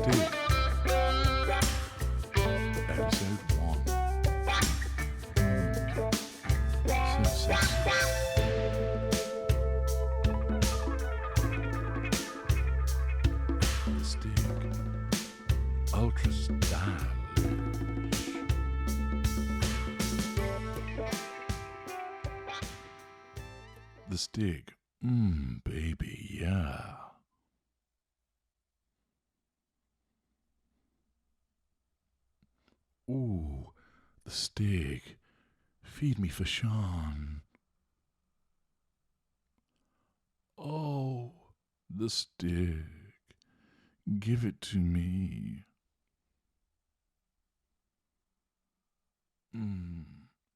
Stig, episode 1. Successful. The Stig, ultra stylish. The Stig, baby, yeah. Ooh, the Stig, feed me for Sean. Oh, the Stig, give it to me.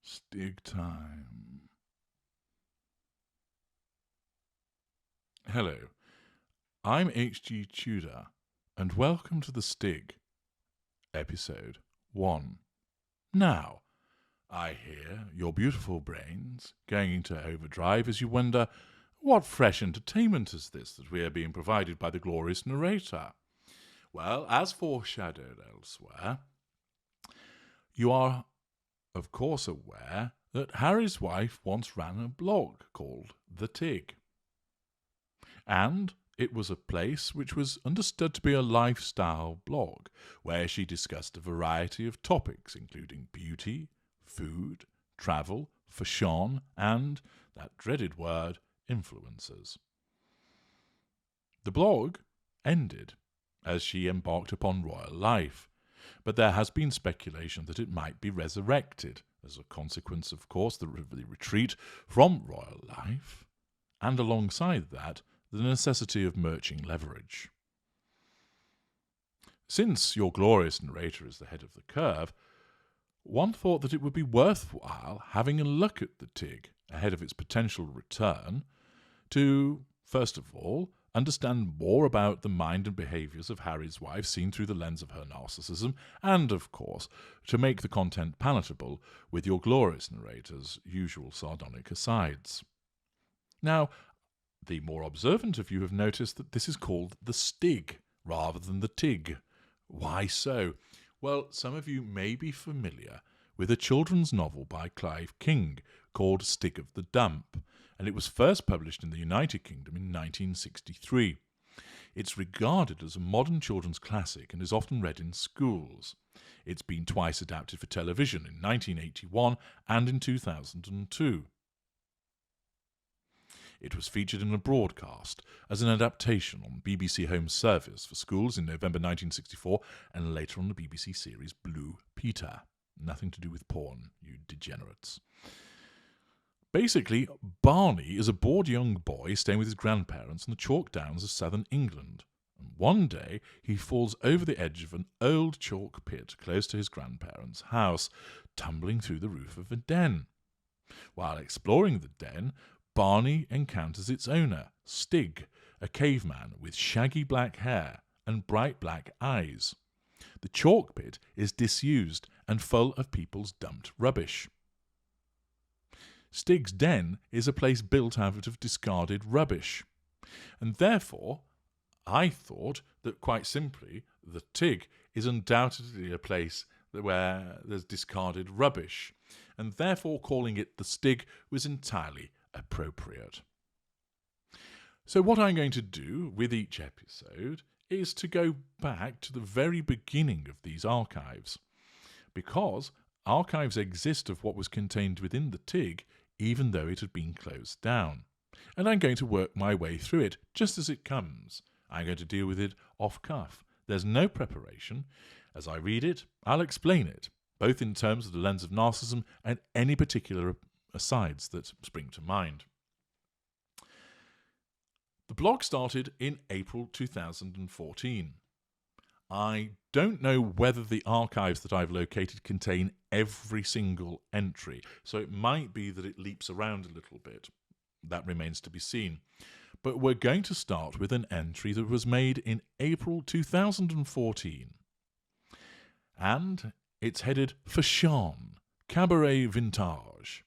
Stig time. Hello, I'm H.G. Tudor, and welcome to the Stig, episode 1. Now, I hear your beautiful brains going into overdrive as you wonder, what fresh entertainment is this that we are being provided by the glorious narrator? Well, as foreshadowed elsewhere, you are, of course, aware that Harry's wife once ran a blog called The Tig. And it was a place which was understood to be a lifestyle blog, where she discussed a variety of topics, including beauty, food, travel, fashion, and, that dreaded word, influencers. The blog ended as she embarked upon royal life, but there has been speculation that it might be resurrected, as a consequence, of course, the retreat from royal life, and alongside that, the necessity of merging leverage. Since your glorious narrator is the head of the curve, one thought that it would be worthwhile having a look at the Tig ahead of its potential return to, first of all, understand more about the mind and behaviours of Harry's wife seen through the lens of her narcissism, and, of course, to make the content palatable with your glorious narrator's usual sardonic asides. Now, the more observant of you have noticed that this is called the Stig rather than the Tig. Why so? Well, some of you may be familiar with a children's novel by Clive King called Stig of the Dump, and it was first published in the United Kingdom in 1963. It's regarded as a modern children's classic and is often read in schools. It's been twice adapted for television in 1981 and in 2002. It was featured in a broadcast as an adaptation on BBC Home Service for schools in November 1964 and later on the BBC series Blue Peter. Nothing to do with porn, you degenerates. Basically, Barney is a bored young boy staying with his grandparents in the chalk downs of southern England. And one day, he falls over the edge of an old chalk pit close to his grandparents' house, tumbling through the roof of a den. While exploring the den, Barney encounters its owner, Stig, a caveman with shaggy black hair and bright black eyes. The chalk pit is disused and full of people's dumped rubbish. Stig's den is a place built out of discarded rubbish, and therefore I thought that quite simply the Tig is undoubtedly a place where there's discarded rubbish, and therefore calling it the Stig was entirely appropriate. So what I'm going to do with each episode is to go back to the very beginning of these archives, because archives exist of what was contained within the Tig even though it had been closed down. And I'm going to work my way through it just as it comes. I'm going to deal with it off cuff. There's no preparation. As I read it, I'll explain it, both in terms of the lens of narcissism and any particular asides that spring to mind. The blog started in April 2014. I don't know whether the archives that I've located contain every single entry, so it might be that it leaps around a little bit. That remains to be seen. But we're going to start with an entry that was made in April 2014. And it's headed Fashion, Cabaret Vintage.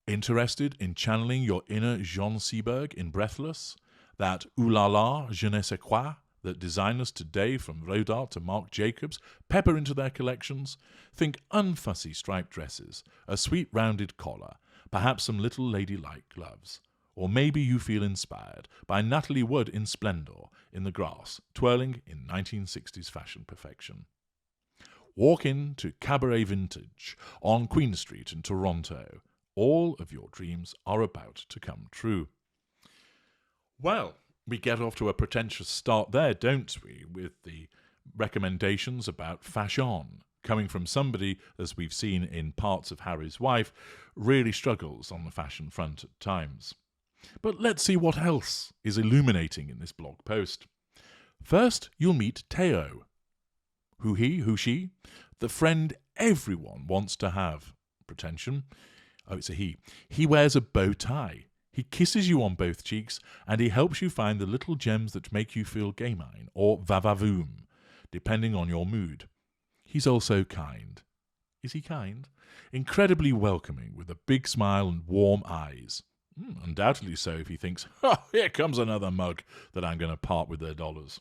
Interested in channeling your inner Jean Seberg in Breathless? That ooh la la, je ne sais quoi that designers today, from Rodart to Marc Jacobs, pepper into their collections? Think unfussy striped dresses, a sweet rounded collar, perhaps some little ladylike gloves. Or maybe you feel inspired by Natalie Wood in Splendor in the grass, twirling in 1960s fashion perfection. Walk in to Cabaret Vintage on Queen Street in Toronto. All of your dreams are about to come true. Well, we get off to a pretentious start there, don't we, with the recommendations about fashion, coming from somebody, as we've seen in parts of Harry's Wife, really struggles on the fashion front at times. But let's see what else is illuminating in this blog post. First, you'll meet Theo. Who he, who she? The friend everyone wants to have. Pretension. Oh, it's a he. He wears a bow tie. He kisses you on both cheeks, and he helps you find the little gems that make you feel gamine or vavavoom, depending on your mood. He's also kind. Is he kind? Incredibly welcoming, with a big smile and warm eyes. Undoubtedly so if he thinks, here comes another mug that I'm going to part with their dollars.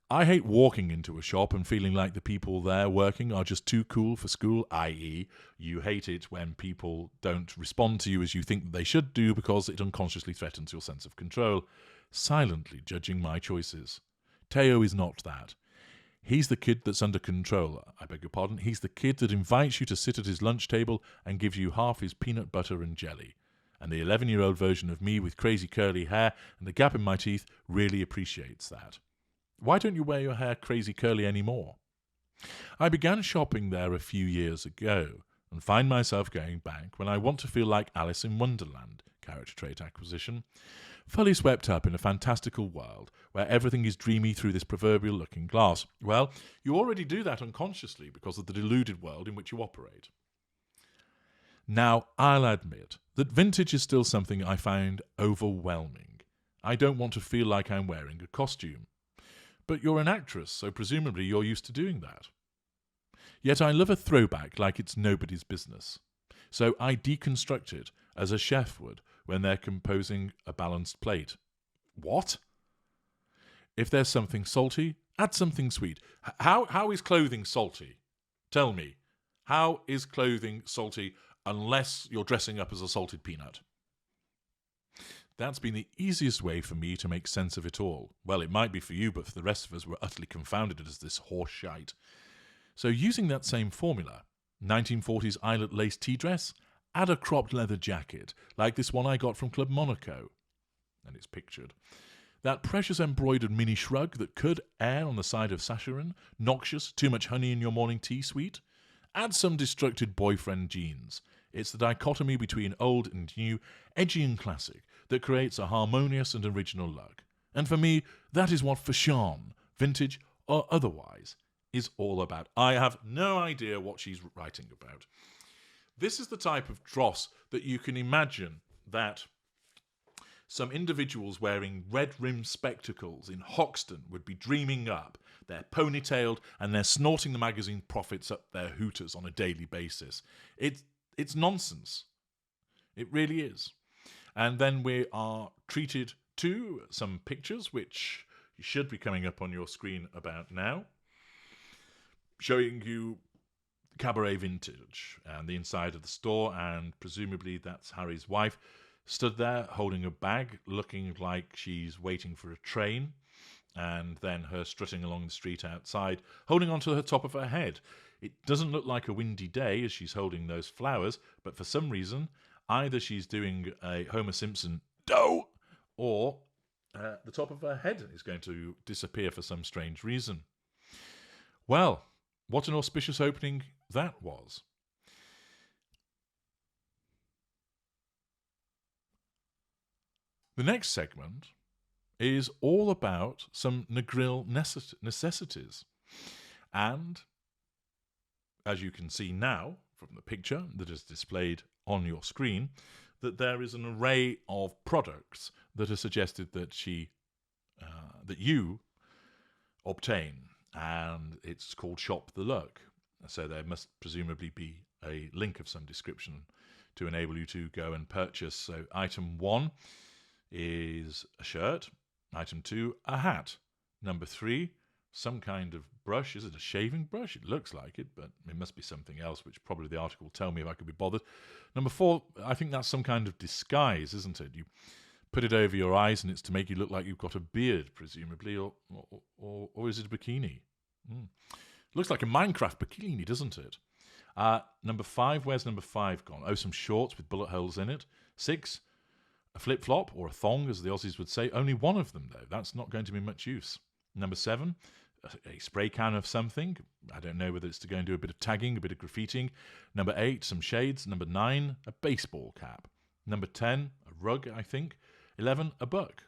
I hate walking into a shop and feeling like the people there working are just too cool for school, i.e. you hate it when people don't respond to you as you think that they should do because it unconsciously threatens your sense of control, silently judging my choices. Theo is not that. He's the kid that's under control, I beg your pardon. He's the kid that invites you to sit at his lunch table and gives you half his peanut butter and jelly. And the 11-year-old version of me with crazy curly hair and a gap in my teeth really appreciates that. Why don't you wear your hair crazy curly anymore? I began shopping there a few years ago and find myself going back when I want to feel like Alice in Wonderland, character trait acquisition, fully swept up in a fantastical world where everything is dreamy through this proverbial looking glass. Well, you already do that unconsciously because of the deluded world in which you operate. Now, I'll admit that vintage is still something I find overwhelming. I don't want to feel like I'm wearing a costume. But you're an actress, so presumably you're used to doing that. Yet I love a throwback like it's nobody's business. So I deconstruct it as a chef would when they're composing a balanced plate. What? If there's something salty, add something sweet. How is clothing salty? Tell me. How is clothing salty unless you're dressing up as a salted peanut? That's been the easiest way for me to make sense of it all. Well, it might be for you, but for the rest of us, we're utterly confounded as this horse shite. So using that same formula, 1940s eyelet lace tea dress, add a cropped leather jacket, like this one I got from Club Monaco. And it's pictured. That precious embroidered mini shrug that could err on the side of saccharine, noxious, too much honey in your morning tea suite. Add some destructed boyfriend jeans. It's the dichotomy between old and new, edgy and classic, that creates a harmonious and original look. And for me, that is what fashion, vintage or otherwise, is all about. I have no idea what she's writing about. This is the type of dross that you can imagine that some individuals wearing red-rimmed spectacles in Hoxton would be dreaming up. They're ponytailed and they're snorting the magazine profits up their hooters on a daily basis. It's nonsense. It really is. And then we are treated to some pictures, which should be coming up on your screen about now, showing you Cabaret Vintage and the inside of the store, and presumably that's Harry's wife, stood there holding a bag, looking like she's waiting for a train, and then her strutting along the street outside, holding onto the top of her head. It doesn't look like a windy day as she's holding those flowers, but for some reason, either she's doing a Homer Simpson dough, or the top of her head is going to disappear for some strange reason. Well, what an auspicious opening that was. The next segment is all about some Negril necessities. And, as you can see now from the picture that is displayed on your screen, that there is an array of products that are suggested that that you obtain, and it's called Shop the Look. So there must presumably be a link of some description to enable you to go and purchase. So item 1 is a shirt, item 2, a hat, Number 3, some kind of brush. Is it a shaving brush? It looks like it, but it must be something else, which probably the article will tell me if I could be bothered. Number 4, I think that's some kind of disguise, isn't it? You put it over your eyes and it's to make you look like you've got a beard, presumably, or is it a bikini? Looks like a Minecraft bikini, doesn't it? Number 5, where's number 5 gone? Oh, some shorts with bullet holes in it. 6, a flip-flop, or a thong, as the Aussies would say. Only one of them, though. That's not going to be much use. Number 7, a spray can of something. I don't know whether it's to go and do a bit of tagging, a bit of graffitiing. Number 8, some shades. Number 9, a baseball cap. Number 10, a rug, I think. 11, a book.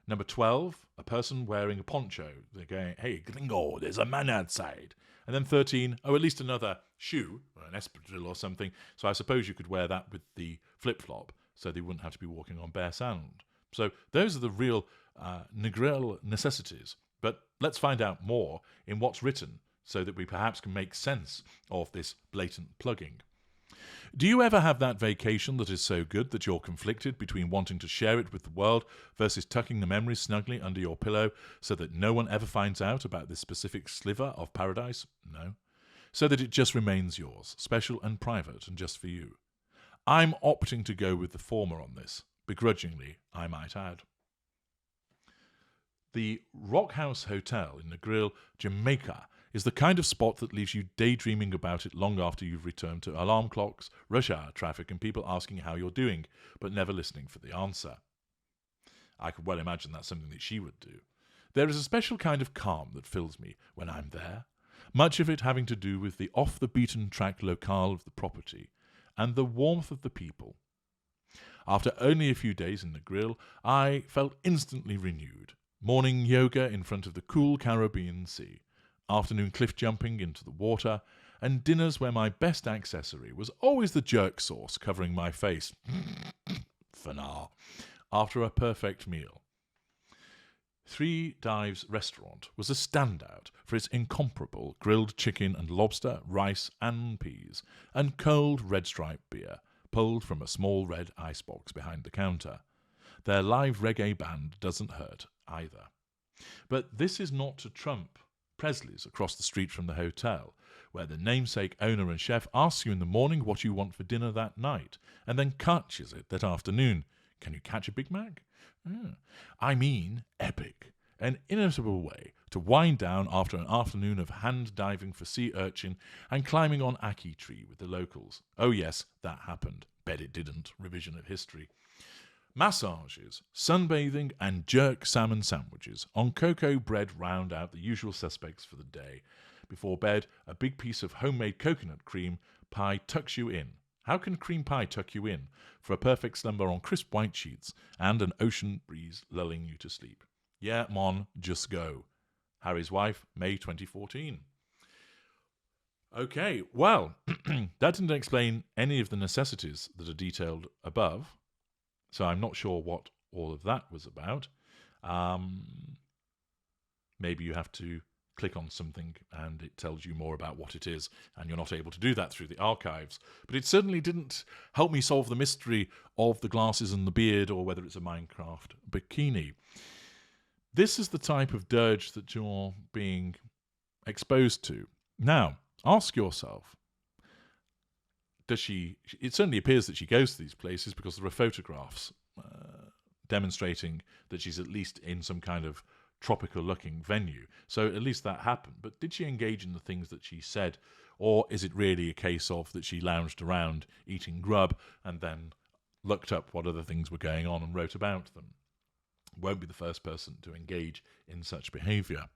Number 12, a person wearing a poncho. They're going, hey, gringo, there's a man outside. And then 13, at least another shoe, or an espadrille or something. So I suppose you could wear that with the flip-flop, so they wouldn't have to be walking on bare sand. So those are the real Negril necessities. But let's find out more in what's written, so that we perhaps can make sense of this blatant plugging. Do you ever have that vacation that is so good that you're conflicted between wanting to share it with the world versus tucking the memories snugly under your pillow so that no one ever finds out about this specific sliver of paradise? No. So that it just remains yours, special and private and just for you. I'm opting to go with the former on this, begrudgingly, I might add. The Rock House Hotel in Negril, Jamaica, is the kind of spot that leaves you daydreaming about it long after you've returned to alarm clocks, rush hour traffic, and people asking how you're doing, but never listening for the answer. I could well imagine that's something that she would do. There is a special kind of calm that fills me when I'm there, much of it having to do with the off-the-beaten-track locale of the property and the warmth of the people. After only a few days in Negril, I felt instantly renewed. Morning yoga in front of the cool Caribbean Sea, afternoon cliff jumping into the water, and dinners where my best accessory was always the jerk sauce covering my face Fanar, after a perfect meal. Three Dives restaurant was a standout for its incomparable grilled chicken and lobster, rice and peas, and cold red stripe beer, pulled from a small red icebox behind the counter. Their live reggae band doesn't hurt either. But this is not to trump Presley's across the street from the hotel, where the namesake owner and chef asks you in the morning what you want for dinner that night, and then catches it that afternoon. Can you catch a Big Mac? I mean epic. An inimitable way to wind down after an afternoon of hand diving for sea urchin and climbing on ackee tree with the locals. Oh yes, that happened. Bet it didn't. Revision of history. Massages, sunbathing, and jerk salmon sandwiches on cocoa bread round out the usual suspects for the day. Before bed, a big piece of homemade coconut cream pie tucks you in. How can cream pie tuck you in? For a perfect slumber on crisp white sheets and an ocean breeze lulling you to sleep. Yeah, mon, just go. Harry's Wife, May 2014. Okay, well, that didn't explain any of the necessities that are detailed above. So I'm not sure what all of that was about. Maybe you have to click on something and it tells you more about what it is, and you're not able to do that through the archives. But it certainly didn't help me solve the mystery of the glasses and the beard, or whether it's a Minecraft bikini. This is the type of dirge that you're being exposed to. Now, ask yourself, it certainly appears that she goes to these places because there are photographs demonstrating that she's at least in some kind of tropical-looking venue. So at least that happened. But did she engage in the things that she said? Or is it really a case of that she lounged around eating grub and then looked up what other things were going on and wrote about them? Won't be the first person to engage in such behaviour.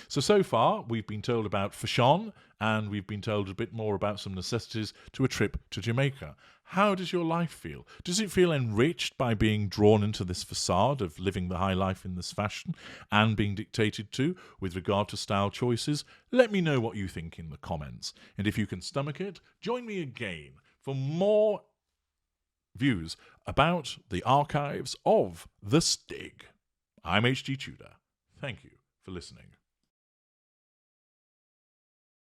So far, we've been told about fashion, and we've been told a bit more about some necessities to a trip to Jamaica. How does your life feel? Does it feel enriched by being drawn into this facade of living the high life in this fashion and being dictated to with regard to style choices? Let me know what you think in the comments. And if you can stomach it, join me again for more views about the archives of the Stig. I'm H.G. Tudor. Thank you for listening.